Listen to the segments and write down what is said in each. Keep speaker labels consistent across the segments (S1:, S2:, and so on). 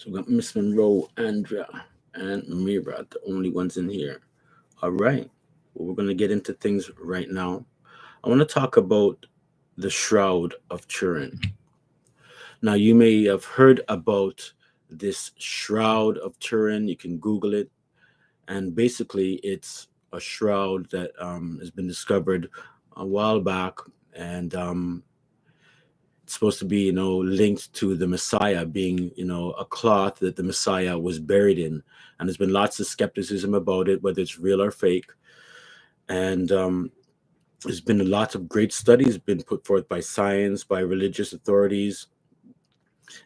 S1: So we got Miss Monroe, Andrea, and Mira, the only ones in here. All right. Well, we're going to get into things right now. I want to talk about the Shroud of Turin. Now, you may have heard about this Shroud of Turin. You can Google it. And basically, it's a shroud that has been discovered a while back. And it's supposed to be, linked to the Messiah being, a cloth that the Messiah was buried in. And there's been lots of skepticism about it, whether it's real or fake. And there's been lots of great studies been put forth by science, by religious authorities.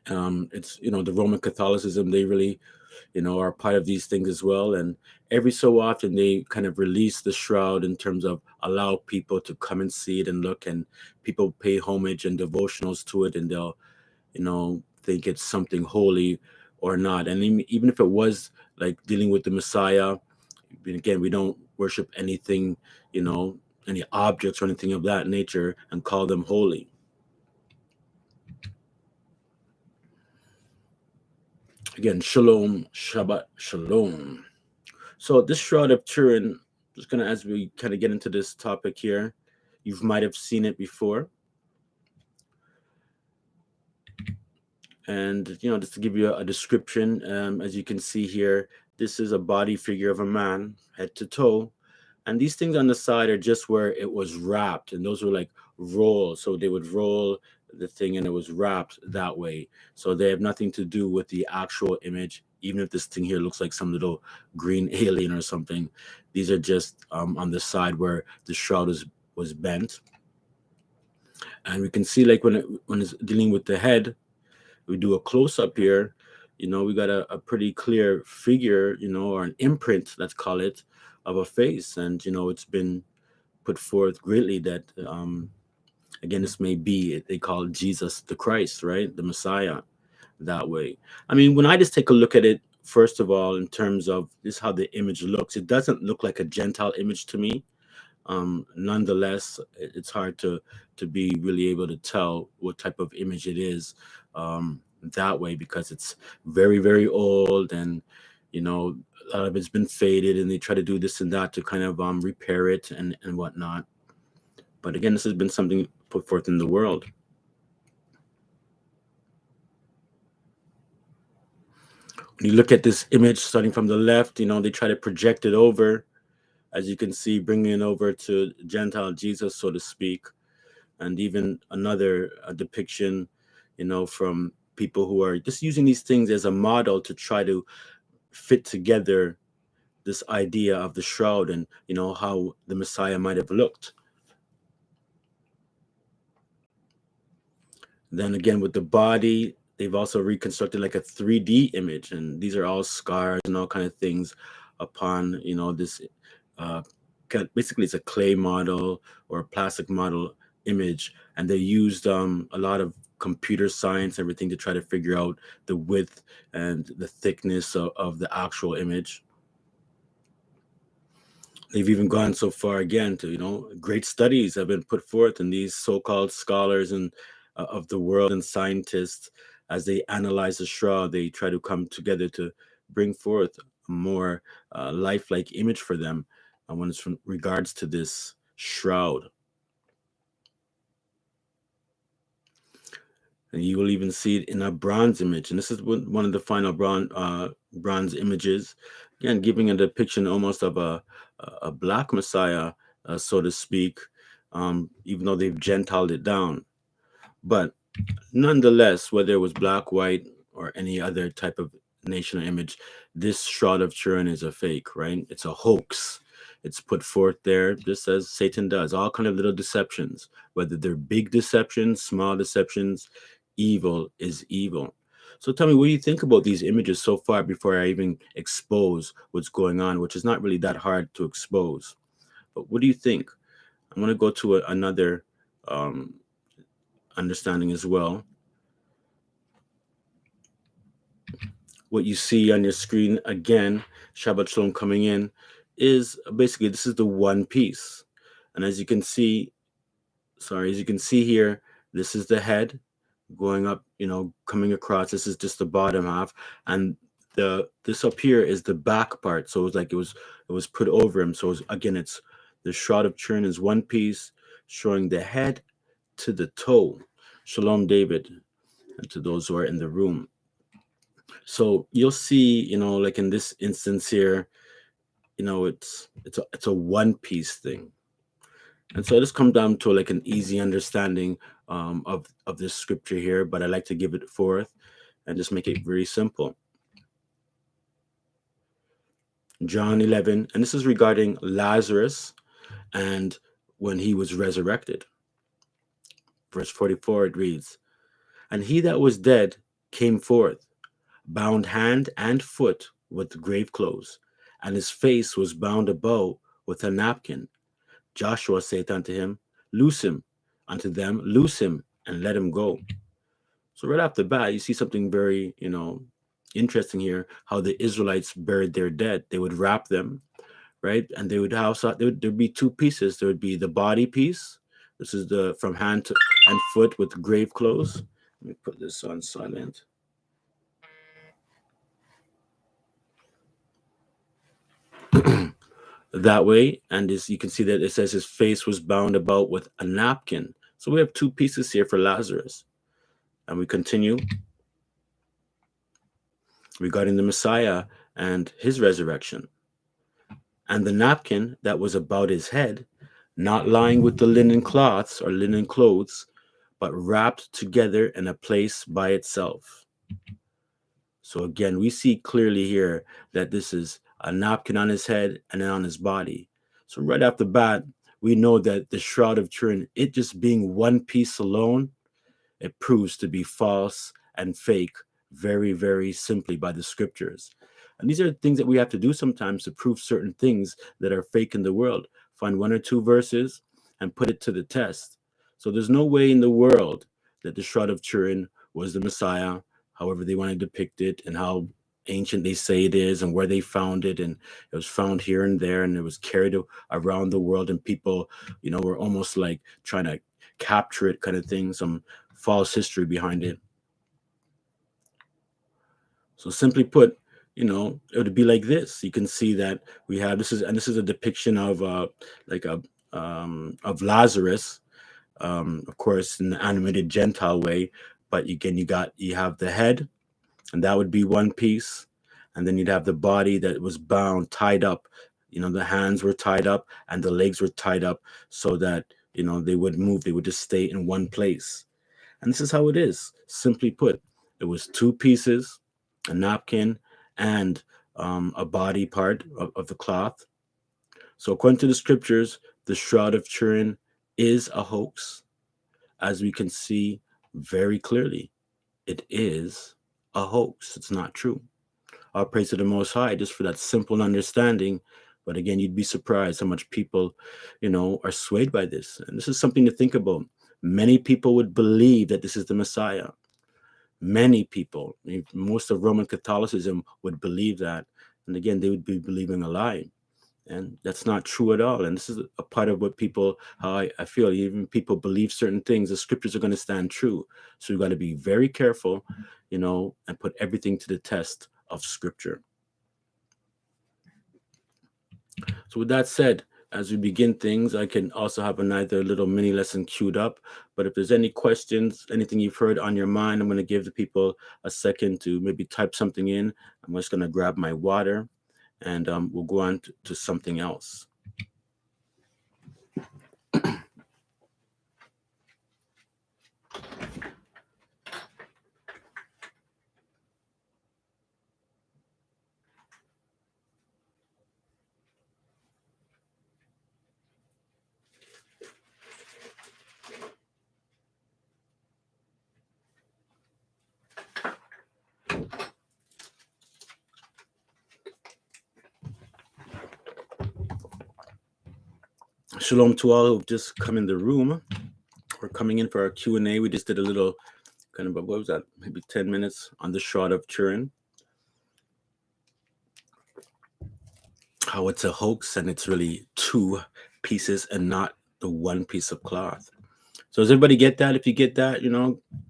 S1: It's, the Roman Catholicism, they really, are part of these things as well. And every so often they kind of release the shroud in terms of allow people to come and see it and look, and people pay homage and devotionals to it, and they'll, think it's something holy or not. And even if it was like dealing with the Messiah, again, we don't worship anything, any objects or anything of that nature and call them holy. Again, shalom, Shabbat, shalom. So this Shroud of Turin, just gonna as we kind of get into this topic here, you might have seen it before. And just to give you a description, as you can see here, this is a body figure of a man, head to toe. And these things on the side are just where it was wrapped, and those were like rolls. So they would roll the thing and it was wrapped that way. So they have nothing to do with the actual image, even if this thing here looks like some little green alien or something. These are just on the side where the shroud was bent. And we can see, like, when it's dealing with the head, we do a close-up here, we got a pretty clear figure, or an imprint, let's call it, of a face. And it's been put forth greatly that again, this may be, they call Jesus the Christ, right, the Messiah, that way. I mean, when I just take a look at it, first of all, in terms of this, how the image looks, it doesn't look like a Gentile image to me. Nonetheless, it's hard to be really able to tell what type of image it is that way, because it's very, very old, and a lot of it's been faded, and they try to do this and that to kind of repair it and whatnot. But again, this has been something put forth in the world. When you look at this image starting from the left, they try to project it over, as you can see, bringing it over to Gentile Jesus, so to speak. And even another depiction, from people who are just using these things as a model to try to fit together this idea of the shroud and, how the Messiah might have looked. Then again, with the body, they've also reconstructed like a 3D image, and these are all scars and all kind of things upon, this basically it's a clay model or a plastic model image, and they used a lot of computer science, everything, to try to figure out the width and the thickness of the actual image. They've even gone so far again to, great studies have been put forth, and these so-called scholars and of the world and scientists, as they analyze the shroud, they try to come together to bring forth a more lifelike image for them when it's from regards to this shroud. And you will even see it in a bronze image, and this is one of the final bronze images, again giving a depiction almost of a black Messiah, so to speak, even though they've gentiled it down. But nonetheless, whether it was black, white, or any other type of national image, this Shroud of Turin is a fake, right? It's a hoax. It's put forth there just as Satan does, all kind of little deceptions, whether they're big deceptions, small deceptions. Evil is evil. So tell me, what do you think about these images so far before I even expose what's going on, which is not really that hard to expose. But what do you think? I'm going to go to another understanding as well. What you see on your screen, again, Shabbat Shalom coming in, is basically, this is the one piece. And as you can see here, this is the head, going up, coming across. This is just the bottom half, and this up here is the back part. So it was put over him. So again, it's the Shroud of Turin is one piece showing the head to the toe. Shalom, David, and to those who are in the room. So you'll see, like in this instance here, it's a one piece thing. And so this come down to like an easy understanding of this scripture here, but I like to give it forth and just make it very simple. John 11, and this is regarding Lazarus and when he was resurrected. Verse 44, it reads, "And he that was dead came forth, bound hand and foot with grave clothes, and his face was bound about with a napkin. Joshua saith unto him, Loose him. Unto them, loose him, and let him go." So right off the bat, you see something very, interesting here, how the Israelites buried their dead. They would wrap them, right? And they would there'd be two pieces. There would be the body piece. This is the from hand to and foot with grave clothes. Let me put this on silent. That way, and as you can see that it says his face was bound about with a napkin. So we have two pieces here for Lazarus. And we continue regarding the Messiah and his resurrection. "And the napkin that was about his head, not lying with the linen cloths or linen clothes, but wrapped together in a place by itself." So again, we see clearly here that this is a napkin on his head and then on his body. So right off the bat, we know that the Shroud of Turin, it just being one piece alone, it proves to be false and fake very, very simply by the scriptures. And these are things that we have to do sometimes to prove certain things that are fake in the world. Find one or two verses and put it to the test. So there's no way in the world that the Shroud of Turin was the Messiah, however they want to depict it, and how ancient they say it is, and where they found it. And it was found here and there, and it was carried around the world, and people, were almost like trying to capture it, kind of thing, some false history behind it. So simply put, it would be like this. You can see that we have this is a depiction of of Lazarus, of course, in the animated Gentile way. But again, you have the head, and that would be one piece, and then you'd have the body that was bound, tied up. The hands were tied up and the legs were tied up so that they would move. They would just stay in one place. And this is how it is. Simply put, it was two pieces, a napkin, and a body part of the cloth. So according to the scriptures, the Shroud of Turin is a hoax, as we can see very clearly. It is a hoax. It's not true. All praise to the Most High just for that simple understanding. But again, you'd be surprised how much people, are swayed by this. And this is something to think about. Many people would believe that this is the Messiah. Many people, most of Roman Catholicism would believe that. And again, they would be believing a lie. And that's not true at all. And this is a part of what how I feel, even people believe certain things, the scriptures are going to stand true. So we've got to be very careful, and put everything to the test of scripture. So with that said, as we begin things, I can also have another little mini lesson queued up. But if there's any questions, anything you've heard on your mind, I'm going to give the people a second to maybe type something in. I'm just going to grab my water, and we'll go on to something else. Shalom to all who've just come in the room. We're coming in for our Q&A. We just did a little kind of, what was that, maybe 10 minutes on the Shroud of Turin. How it's a hoax and it's really two pieces and not the one piece of cloth. So does everybody get that? If you get that,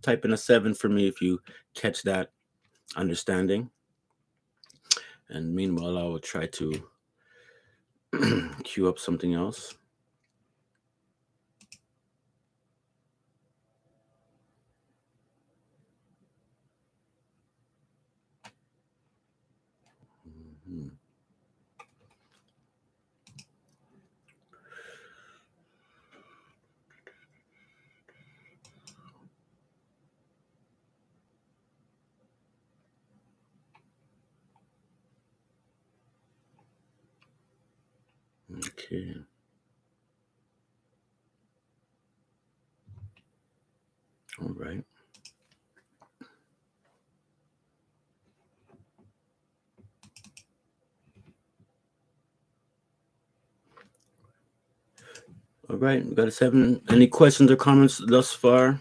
S1: type in a 7 for me if you catch that understanding. And meanwhile, I will try to queue up something else. Mhm. Okay. All right. All right. We got a 7. Any questions or comments thus far?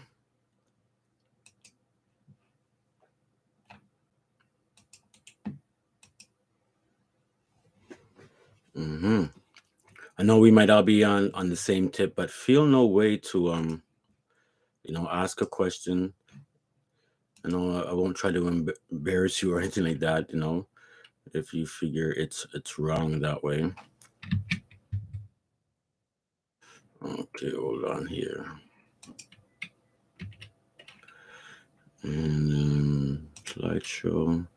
S1: Hmm. I know we might all be on the same tip, but feel no way to ask a question. I know I won't try to embarrass you or anything like that. If you figure it's wrong that way. Okay, hold on here. And slideshow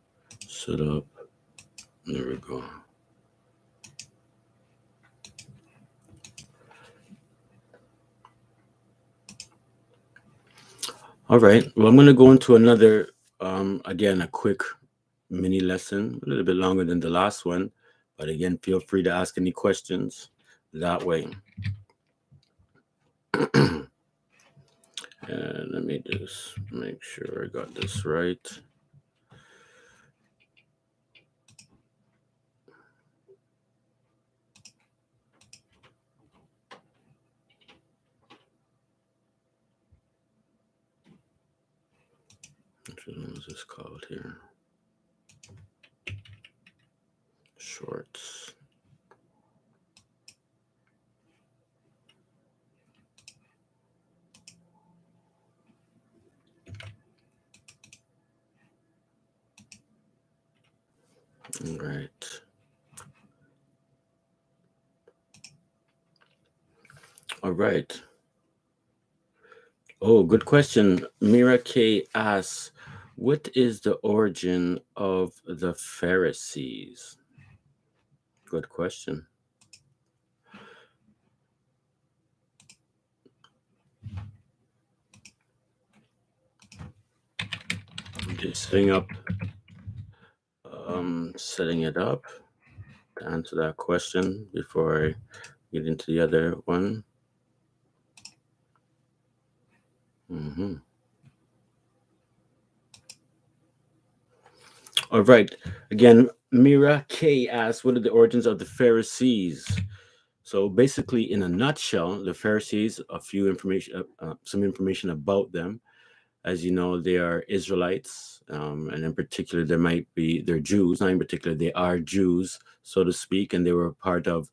S1: setup. There we go. All right. Well, I'm going to go into another, again, a quick mini lesson, a little bit longer than the last one. But again, feel free to ask any questions that way. And let me just make sure I got this right. What is this called here? Shorts. All right. All right. Oh, good question. Mira K asks, what is the origin of the Pharisees? Good question. Okay, setting it up to answer that question before I get into the other one. Hmm. All right. Again, Mira K asks, what are the origins of the Pharisees? So basically, in a nutshell, the Pharisees, some information about them. As you know, they are Israelites, and in particular, they're Jews. Not in particular, they are Jews, so to speak, and they were part of.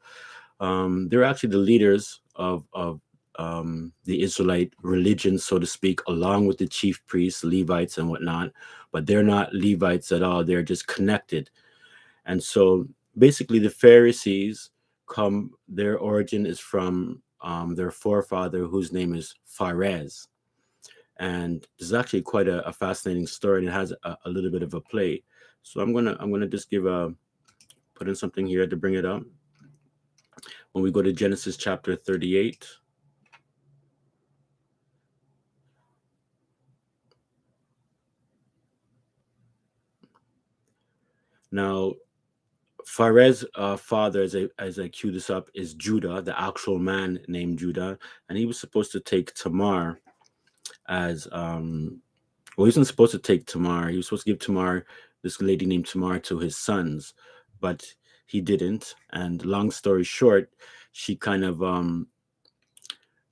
S1: They're actually the leaders of the Israelite religion, so to speak, along with the chief priests, Levites, and whatnot. But they're not Levites at all. They're just connected, and so basically, the Pharisees Their origin is from their forefather, whose name is Phares. And this is actually quite a fascinating story, and it has a little bit of a play. So I'm gonna just put in something here to bring it up. When we go to Genesis chapter 38, now Phares' father, as I cue this up, is Judah, the actual man named Judah, and he was supposed to take Tamar as well. He wasn't supposed to take Tamar. He was supposed to give Tamar, this lady named Tamar, to his sons, but he didn't. And long story short, she kind of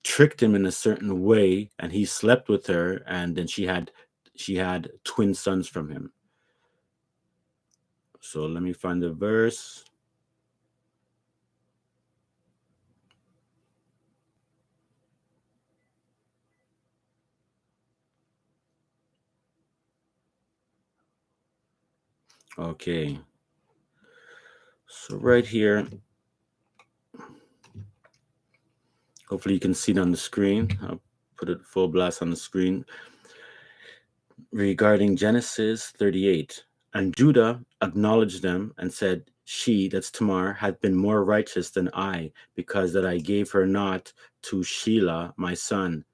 S1: tricked him in a certain way, and he slept with her, and then she had twin sons from him. So let me find the verse. Okay. So right here, hopefully you can see it on the screen. I'll put it full blast on the screen. Regarding Genesis 38. And Judah acknowledged them and said, She, that's Tamar, hath been more righteous than I, because that I gave her not to Shelah, my son.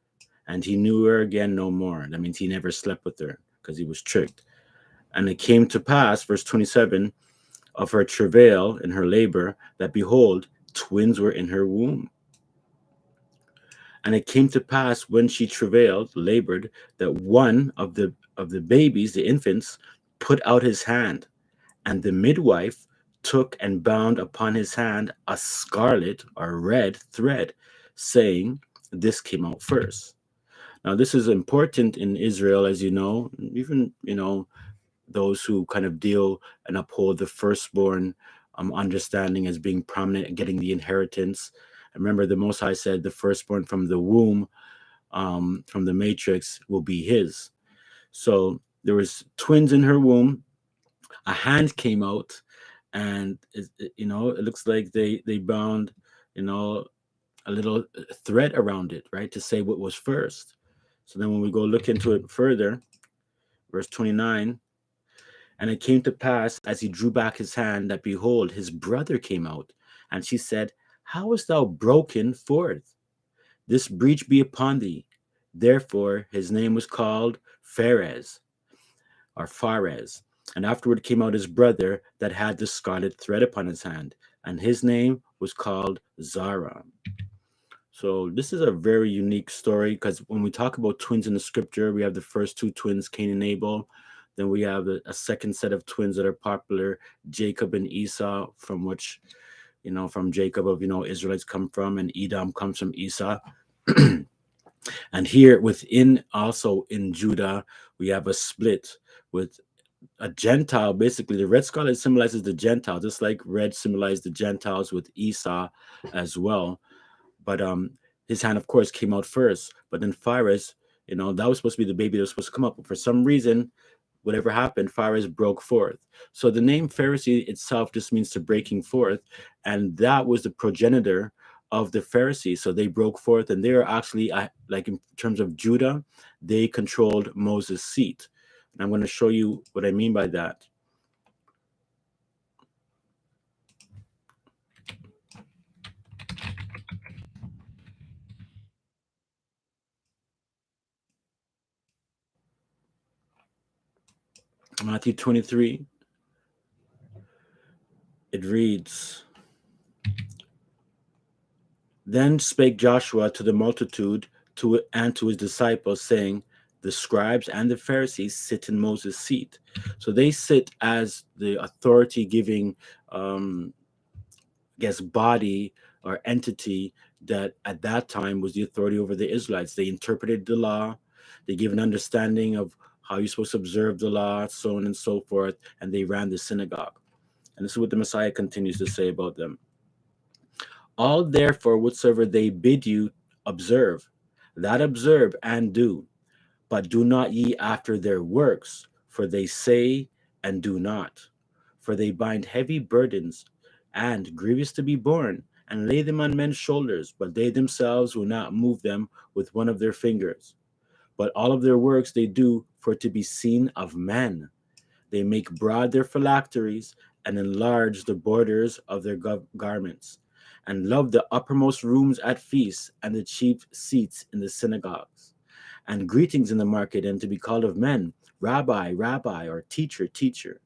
S1: And he knew her again no more. That means he never slept with her because he was tricked. And it came to pass, verse 27, of her travail in her labor, that behold, twins were in her womb. And it came to pass when she travailed, labored, that one of the babies, the infants, put out his hand, and the midwife took and bound upon his hand a scarlet or red thread, saying, This came out first. Now, this is important in Israel, as you know, even, those who kind of deal and uphold the firstborn understanding as being prominent and getting the inheritance. I remember the Most High said the firstborn from the womb, from the matrix, will be his. So there was twins in her womb. A hand came out, and it looks like they bound, a little thread around it, right, to say what was first. So then when we go look into it further, verse 29, and it came to pass as he drew back his hand that behold, his brother came out, and she said, How hast thou broken forth? This breach be upon thee. Therefore his name was called Phares or Phares. And afterward came out his brother that had the scarlet thread upon his hand, and his name was called Zara. So this is a very unique story because when we talk about twins in the scripture, we have the first two twins, Cain and Abel. Then we have a second set of twins that are popular, Jacob and Esau, from which, from Jacob of, Israelites come from, and Edom comes from Esau. And here within, also in Judah, we have a split with a Gentile. Basically, the red scarlet symbolizes the Gentile, just like red symbolized the Gentiles with Esau as well. But his hand, of course, came out first. But then Phares, that was supposed to be the baby that was supposed to come up. But for some reason, whatever happened, Phares broke forth. So the name Pharisee itself just means to breaking forth. And that was the progenitor of the Pharisees. So they broke forth, and they are actually, like in terms of Judah, they controlled Moses' seat. And I'm going to show you what I mean by that. Matthew 23, it reads, Then spake Joshua to the multitude and to his disciples, saying, The scribes and the Pharisees sit in Moses' seat. So they sit as the authority-giving, body or entity that at that time was the authority over the Israelites. They interpreted the law. They gave an understanding of how you're supposed to observe the law, so on and so forth, and they ran the synagogue. And this is what the Messiah continues to say about them. All therefore whatsoever they bid you observe, that observe and do, but do not ye after their works, for they say and do not. For they bind heavy burdens and grievous to be borne, and lay them on men's shoulders, but they themselves will not move them with one of their fingers. But all of their works they do for to be seen of men. They make broad their phylacteries and enlarge the borders of their garments, and love the uppermost rooms at feasts and the chief seats in the synagogues, and greetings in the market, and to be called of men, Rabbi, Rabbi, or Teacher, Teacher.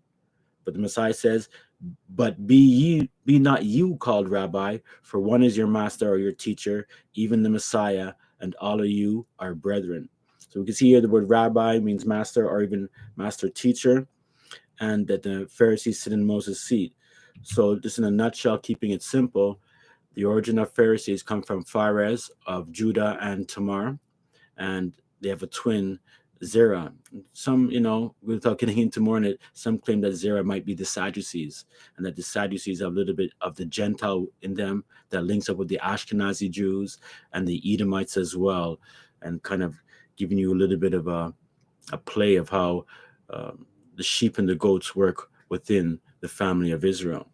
S1: But the Messiah says, But be not you called Rabbi, for one is your master or your teacher, even the Messiah, and all of you are brethren. So we can see here the word Rabbi means master or even master teacher, and that the Pharisees sit in Moses' seat. So just in a nutshell, keeping it simple, the origin of Pharisees come from Phares of Judah and Tamar, and they have a twin, Zerah. Some, without getting into more on it, some claim that Zerah might be the Sadducees, and that the Sadducees have a little bit of the Gentile in them that links up with the Ashkenazi Jews and the Edomites as well, and kind of giving you a little bit of a play of how the sheep and the goats work within the family of Israel.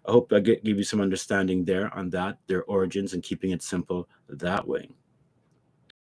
S1: I hope I give you some understanding there on that, their origins, and keeping it simple that way.